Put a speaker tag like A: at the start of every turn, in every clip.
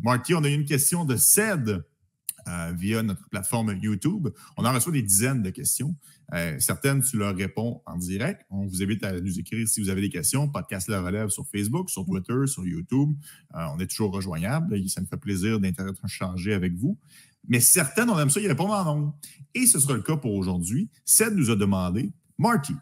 A: Marty, on a eu une question de Ced via notre plateforme YouTube. On en reçoit des dizaines de questions. Certaines, tu leur réponds en direct. On vous invite à nous écrire si vous avez des questions. Podcast La Relève sur Facebook, sur Twitter, sur YouTube. On est toujours rejoignable. Ça nous fait plaisir d'interchanger avec vous. Mais certaines, on aime ça y répondre en nombre. Et ce sera le cas pour aujourd'hui. Ced nous a demandé, Marty,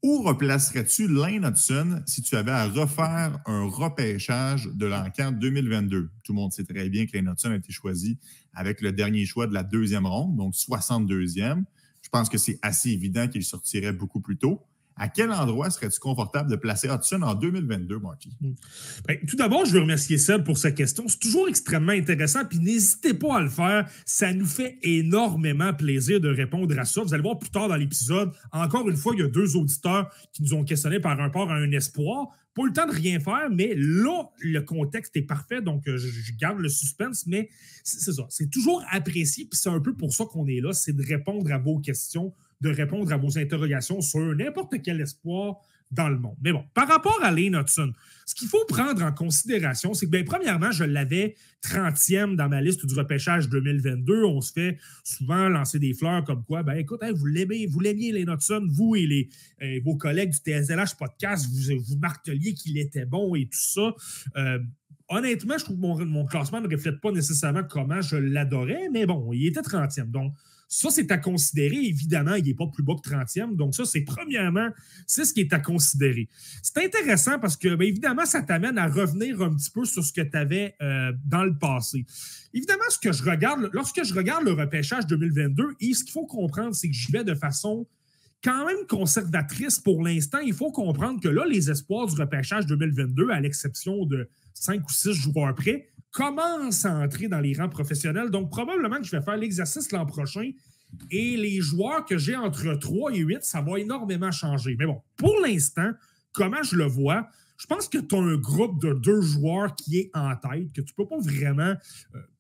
A: où replacerais-tu Lane Hutson si tu avais à refaire un repêchage de l'encan 2022? Tout le monde sait très bien que Lane Hutson a été choisi avec le dernier choix de la deuxième ronde, donc 62e. Je pense que c'est assez évident qu'il sortirait beaucoup plus tôt. À quel endroit serais-tu confortable de placer Hutson en 2022, Marty?
B: Bien, tout d'abord, je veux remercier Seb pour sa question. C'est toujours extrêmement intéressant, puis n'hésitez pas à le faire. Ça nous fait énormément plaisir de répondre à ça. Vous allez voir plus tard dans l'épisode, encore une fois, il y a 2 auditeurs qui nous ont questionné par rapport à un espoir. Pas le temps de rien faire, mais là, le contexte est parfait, donc je garde le suspense, mais c'est ça. C'est toujours apprécié, puis c'est un peu pour ça qu'on est là, c'est de répondre à vos questions, de répondre à vos interrogations sur n'importe quel espoir dans le monde. Mais bon, par rapport à Lane Hutson, ce qu'il faut prendre en considération, c'est que, bien, premièrement, je l'avais 30e dans ma liste du repêchage 2022. On se fait souvent lancer des fleurs comme quoi, ben écoute, vous l'aimiez Lane Hutson, vous et vos collègues du TSLH Podcast, vous marteliez qu'il était bon et tout ça. Honnêtement, je trouve que mon classement ne reflète pas nécessairement comment je l'adorais, mais bon, il était 30e. Donc, ça, c'est à considérer. Évidemment, il n'est pas plus bas que 30e. Donc, ça, premièrement, c'est ce qui est à considérer. C'est intéressant parce que, bien évidemment, ça t'amène à revenir un petit peu sur ce que tu avais dans le passé. Évidemment, lorsque je regarde le repêchage 2022, et ce qu'il faut comprendre, c'est que j'y vais de façon quand même conservatrice pour l'instant. Il faut comprendre que là, les espoirs du repêchage 2022, à l'exception de 5 ou 6 joueurs près, commence à entrer dans les rangs professionnels. Donc, probablement que je vais faire l'exercice l'an prochain et les joueurs que j'ai entre 3 et 8, ça va énormément changer. Mais bon, pour l'instant, comment je le vois, je pense que tu as un groupe de 2 joueurs qui est en tête, que tu peux pas vraiment...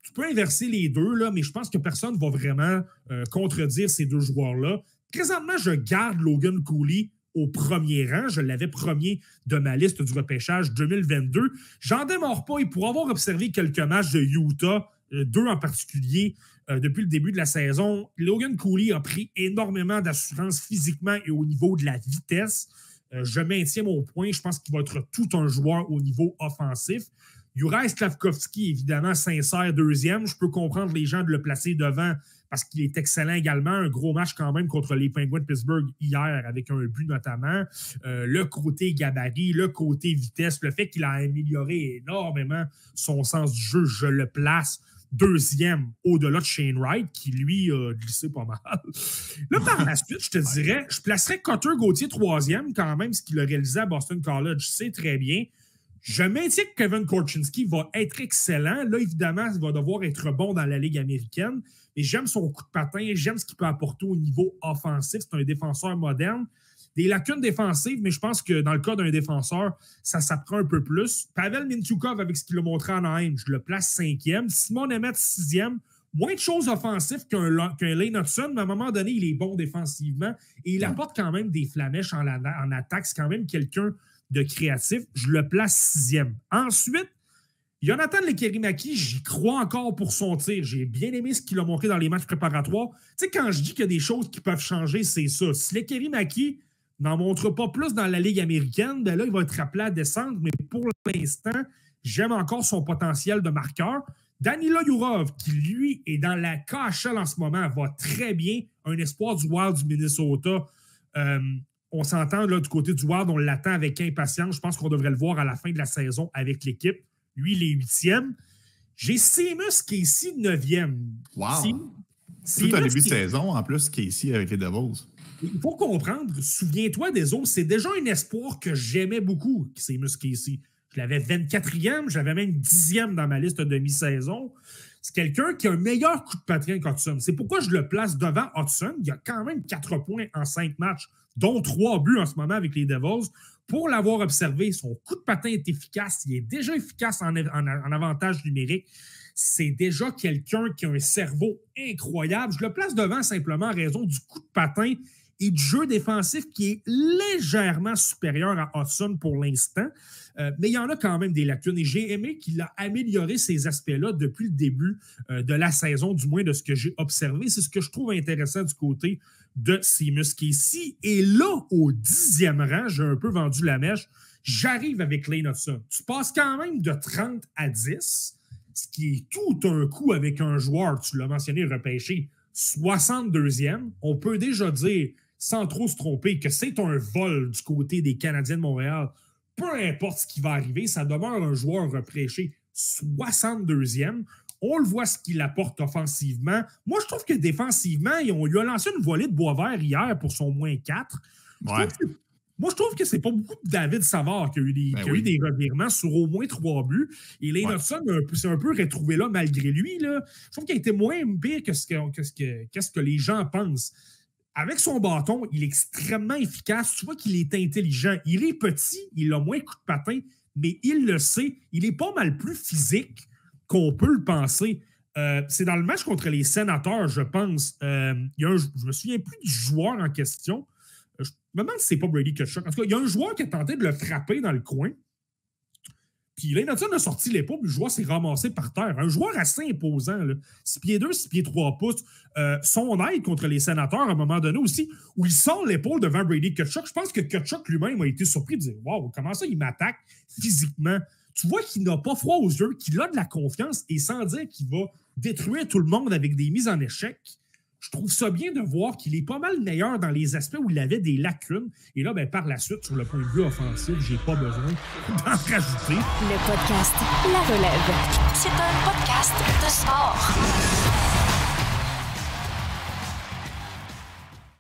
B: tu peux inverser les deux, là, mais je pense que personne ne va vraiment contredire ces 2 joueurs-là. Présentement, je garde Logan Cooley au premier rang. Je l'avais premier de ma liste du repêchage 2022. J'en démords pas. Et pour avoir observé quelques matchs de Utah, 2 en particulier, depuis le début de la saison, Logan Cooley a pris énormément d'assurance physiquement et au niveau de la vitesse. Je maintiens mon point. Je pense qu'il va être tout un joueur au niveau offensif. Juraj Slafkovský, évidemment, sincère 2e. Je peux comprendre les gens de le placer devant parce qu'il est excellent également. Un gros match quand même contre les Penguins de Pittsburgh hier avec un but notamment. Le côté gabarit, le côté vitesse, le fait qu'il a amélioré énormément son sens du jeu, je le place 2e au-delà de Shane Wright qui, lui, a glissé pas mal. Là, par la suite, je te dirais, je placerais Cutter Gauthier 3e quand même, ce qu'il a réalisé à Boston College, c'est très bien. Je maintiens que Kevin Korchinski va être excellent. Là, évidemment, il va devoir être bon dans la Ligue américaine. Mais j'aime son coup de patin. J'aime ce qu'il peut apporter au niveau offensif. C'est un défenseur moderne. Des lacunes défensives, mais je pense que dans le cas d'un défenseur, ça s'apprend un peu plus. Pavel Mintyukov, avec ce qu'il a montré en Anaheim, je le place 5e. Simon Nemeth, 6e. Moins de choses offensives qu'un Lane Hutson, mais à un moment donné, il est bon défensivement et il apporte quand même des flamèches en attaque. C'est quand même quelqu'un de créatif. Je le place 6e. Ensuite, Jonathan Lekerimaki, j'y crois encore pour son tir. J'ai bien aimé ce qu'il a montré dans les matchs préparatoires. Tu sais, quand je dis qu'il y a des choses qui peuvent changer, c'est ça. Si Lekerimaki n'en montre pas plus dans la Ligue américaine, ben là, il va être appelé à descendre. Mais pour l'instant, j'aime encore son potentiel de marqueur. Danila Yurov, qui lui est dans la KHL en ce moment, va très bien. Un espoir du Wild du Minnesota. On s'entend là, du côté du Wild, on l'attend avec impatience. Je pense qu'on devrait le voir à la fin de la saison avec l'équipe. Lui, il est 8e. J'ai Seamus Casey 9e.
A: Wow! Tout un début de saison, en plus, Casey avec les Devils.
B: Il faut comprendre, souviens-toi des autres, c'est déjà un espoir que j'aimais beaucoup, Seamus Casey. Je l'avais 24e, j'avais même 10e dans ma liste de mi-saison. C'est quelqu'un qui a un meilleur coup de patin qu'Hutson. C'est pourquoi je le place devant Hutson. Il a quand même 4 points en 5 matchs, dont 3 buts en ce moment avec les Devils. Pour l'avoir observé, son coup de patin est efficace. Il est déjà efficace en avantage numérique. C'est déjà quelqu'un qui a un cerveau incroyable. Je le place devant simplement en raison du coup de patin et du jeu défensif qui est légèrement supérieur à Hudson pour l'instant. Mais il y en a quand même des lacunes et j'ai aimé qu'il a amélioré ces aspects-là depuis le début de la saison, du moins de ce que j'ai observé. C'est ce que je trouve intéressant du côté de Seamus Casey. Et là, au 10e rang, j'ai un peu vendu la mèche, j'arrive avec Lane Hudson. Tu passes quand même de 30 à 10, ce qui est tout un coup avec un joueur, tu l'as mentionné, repêché 62e. On peut déjà dire, sans trop se tromper, que c'est un vol du côté des Canadiens de Montréal. Peu importe ce qui va arriver, ça demeure un joueur repêché 62e. On le voit ce qu'il apporte offensivement. Moi, je trouve que défensivement, on lui a lancé une volée de Boisvert hier pour son moins 4.
A: Ouais.
B: Moi, je trouve que c'est pas beaucoup de David Savard qui a eu des revirements sur au moins 3 buts. Et Lane Hudson s'est un peu retrouvé là malgré lui. Là. Je trouve qu'il a été moins pire que ce que les gens pensent. Avec son bâton, il est extrêmement efficace. Tu vois qu'il est intelligent. Il est petit, il a moins de coups de patin, mais il le sait. Il est pas mal plus physique qu'on peut le penser. C'est dans le match contre les Sénateurs, je pense. Je me souviens plus du joueur en question. Je me demande si c'est pas Brady Tkachuk. En tout cas, il y a un joueur qui a tenté de le frapper dans le coin. Puis Lane Hudson a sorti l'épaule, puis le joueur s'est ramassé par terre. Un joueur assez imposant, là. 6 pieds 2, 6 pieds 3 pouces. Son aide contre les Sénateurs, à un moment donné aussi, où il sort l'épaule devant Brady Tkachuk. Je pense que Tkachuk lui-même a été surpris de dire « Wow, comment ça, il m'attaque physiquement? » Tu vois qu'il n'a pas froid aux yeux, qu'il a de la confiance, et sans dire qu'il va détruire tout le monde avec des mises en échec. Je trouve ça bien de voir qu'il est pas mal meilleur dans les aspects où il avait des lacunes. Et là, par la suite, sur le point de vue offensif, j'ai pas besoin d'en rajouter.
C: Le podcast La Relève. C'est un podcast de sport.